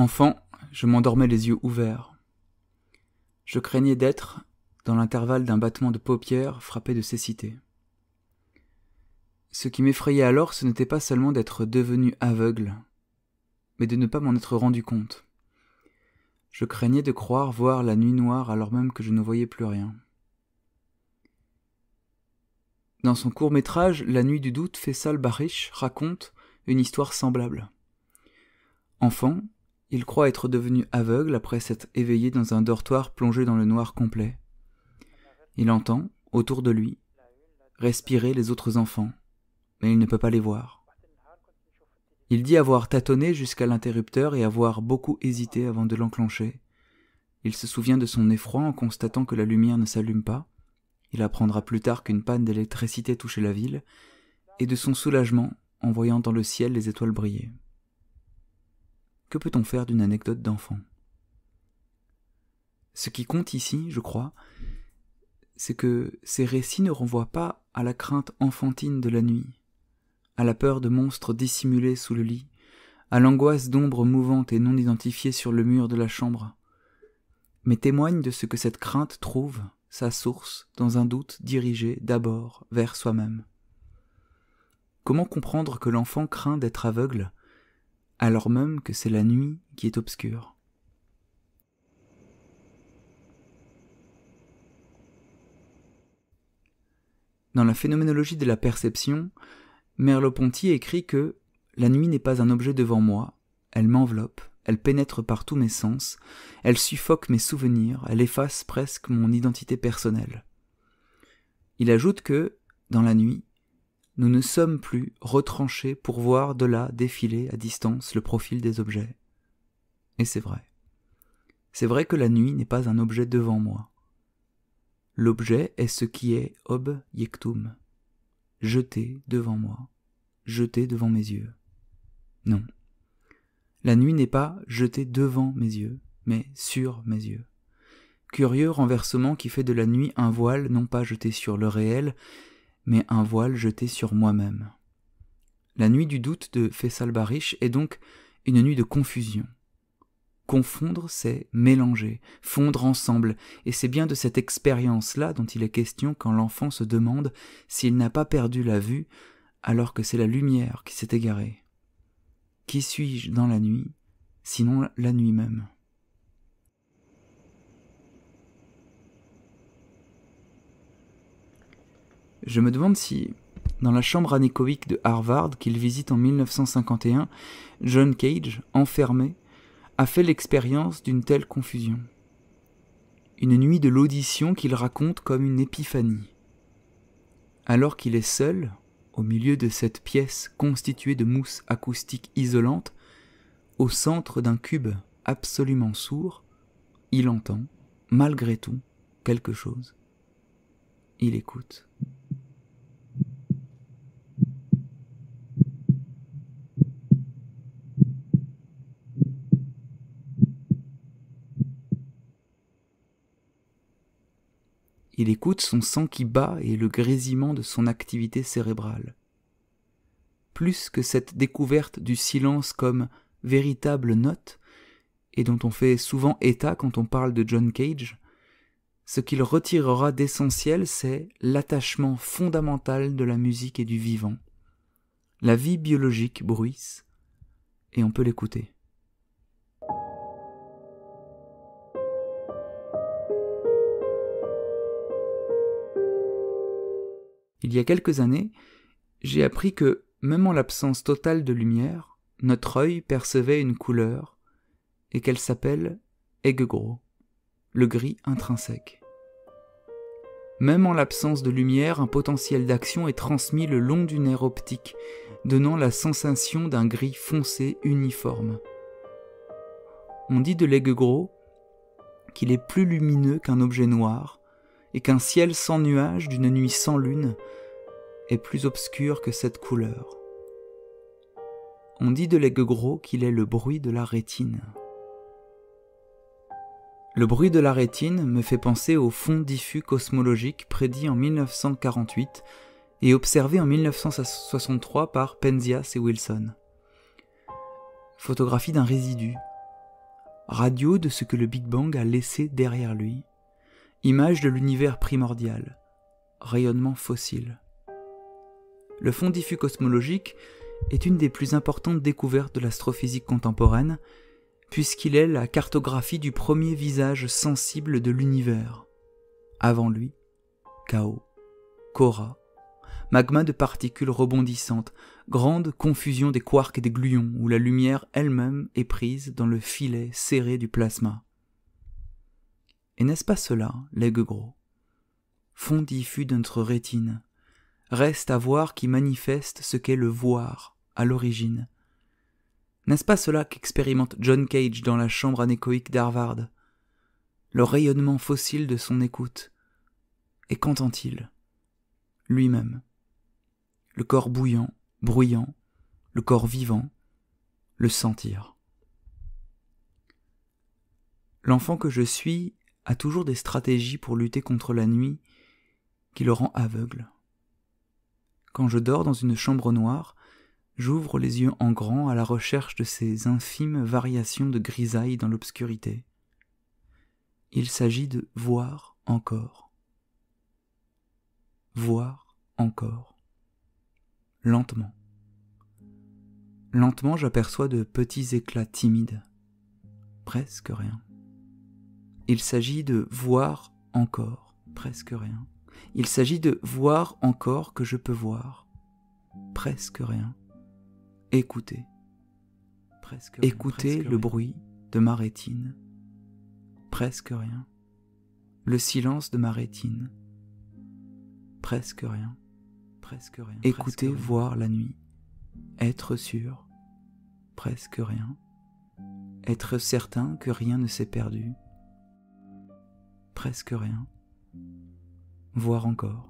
Enfant, je m'endormais les yeux ouverts. Je craignais d'être, dans l'intervalle d'un battement de paupières, frappé de cécité. Ce qui m'effrayait alors, ce n'était pas seulement d'être devenu aveugle, mais de ne pas m'en être rendu compte. Je craignais de croire voir la nuit noire alors même que je ne voyais plus rien. Dans son court-métrage « La nuit du doute », Faisal Barish raconte une histoire semblable. Enfant, il croit être devenu aveugle après s'être éveillé dans un dortoir plongé dans le noir complet. Il entend, autour de lui, respirer les autres enfants, mais il ne peut pas les voir. Il dit avoir tâtonné jusqu'à l'interrupteur et avoir beaucoup hésité avant de l'enclencher. Il se souvient de son effroi en constatant que la lumière ne s'allume pas. Il apprendra plus tard qu'une panne d'électricité touchait la ville, et de son soulagement en voyant dans le ciel les étoiles briller. Que peut-on faire d'une anecdote d'enfant ? Ce qui compte ici, je crois, c'est que ces récits ne renvoient pas à la crainte enfantine de la nuit, à la peur de monstres dissimulés sous le lit, à l'angoisse d'ombres mouvantes et non identifiées sur le mur de la chambre, mais témoignent de ce que cette crainte trouve sa source dans un doute dirigé d'abord vers soi-même. Comment comprendre que l'enfant craint d'être aveugle, alors même que c'est la nuit qui est obscure ? Dans la phénoménologie de la perception, Merleau-Ponty écrit que « la nuit n'est pas un objet devant moi, elle m'enveloppe, elle pénètre par tous mes sens, elle suffoque mes souvenirs, elle efface presque mon identité personnelle. » Il ajoute que, dans la nuit, nous ne sommes plus retranchés pour voir de là défiler à distance le profil des objets. Et c'est vrai. C'est vrai que la nuit n'est pas un objet devant moi. L'objet est ce qui est objectum, jeté devant moi, jeté devant mes yeux. Non. La nuit n'est pas jetée devant mes yeux, mais sur mes yeux. Curieux renversement qui fait de la nuit un voile non pas jeté sur le réel, mais un voile jeté sur moi-même. La nuit du doute de Faisal Barish est donc une nuit de confusion. Confondre, c'est mélanger, fondre ensemble, et c'est bien de cette expérience-là dont il est question quand l'enfant se demande s'il n'a pas perdu la vue alors que c'est la lumière qui s'est égarée. Qui suis-je dans la nuit, sinon la nuit même ? Je me demande si, dans la chambre anéchoïque de Harvard qu'il visite en 1951, John Cage, enfermé, a fait l'expérience d'une telle confusion. Une nuit de l'audition qu'il raconte comme une épiphanie. Alors qu'il est seul, au milieu de cette pièce constituée de mousse acoustique isolante, au centre d'un cube absolument sourd, il entend, malgré tout, quelque chose. Il écoute. Il écoute son sang qui bat et le grésillement de son activité cérébrale. Plus que cette découverte du silence comme véritable note, et dont on fait souvent état quand on parle de John Cage, ce qu'il retirera d'essentiel, c'est l'attachement fondamental de la musique et du vivant. La vie biologique bruisse, et on peut l'écouter. Il y a quelques années, j'ai appris que, même en l'absence totale de lumière, notre œil percevait une couleur, et qu'elle s'appelle aigue gros, le gris intrinsèque. Même en l'absence de lumière, un potentiel d'action est transmis le long du nerf optique, donnant la sensation d'un gris foncé uniforme. On dit de l'aigue gros qu'il est plus lumineux qu'un objet noir, et qu'un ciel sans nuages d'une nuit sans lune est plus obscur que cette couleur. On dit de l'aigue gros qu'il est le bruit de la rétine. Le bruit de la rétine me fait penser au fond diffus cosmologique prédit en 1948 et observé en 1963 par Penzias et Wilson. Photographie d'un résidu, radio de ce que le Big Bang a laissé derrière lui, image de l'univers primordial, rayonnement fossile. Le fond diffus cosmologique est une des plus importantes découvertes de l'astrophysique contemporaine, puisqu'il est la cartographie du premier visage sensible de l'univers. Avant lui, chaos, Cora, magma de particules rebondissantes, grande confusion des quarks et des gluons où la lumière elle-même est prise dans le filet serré du plasma. Et n'est-ce pas cela, l'aigle gros? Fond diffus de notre rétine, reste à voir qui manifeste ce qu'est le voir à l'origine. N'est-ce pas cela qu'expérimente John Cage dans la chambre anéchoïque d'Harvard? Le rayonnement fossile de son écoute. Et qu'entend-il? Lui-même. Le corps bouillant, bruyant, le corps vivant, le sentir. L'enfant que je suis a toujours des stratégies pour lutter contre la nuit qui le rend aveugle. Quand je dors dans une chambre noire, j'ouvre les yeux en grand à la recherche de ces infimes variations de grisaille dans l'obscurité. Il s'agit de voir encore. Voir encore. Lentement. Lentement, j'aperçois de petits éclats timides. Presque rien. Il s'agit de voir encore. Presque rien. Il s'agit de voir encore que je peux voir. Presque rien. Écouter. Presque rien. Écouter presque le rien. Bruit de ma rétine. Presque rien. Le silence de ma rétine. Presque rien. Presque rien. Écouter, presque voir rien. La nuit. Être sûr. Presque rien. Être certain que rien ne s'est perdu. Presque rien. Voir encore.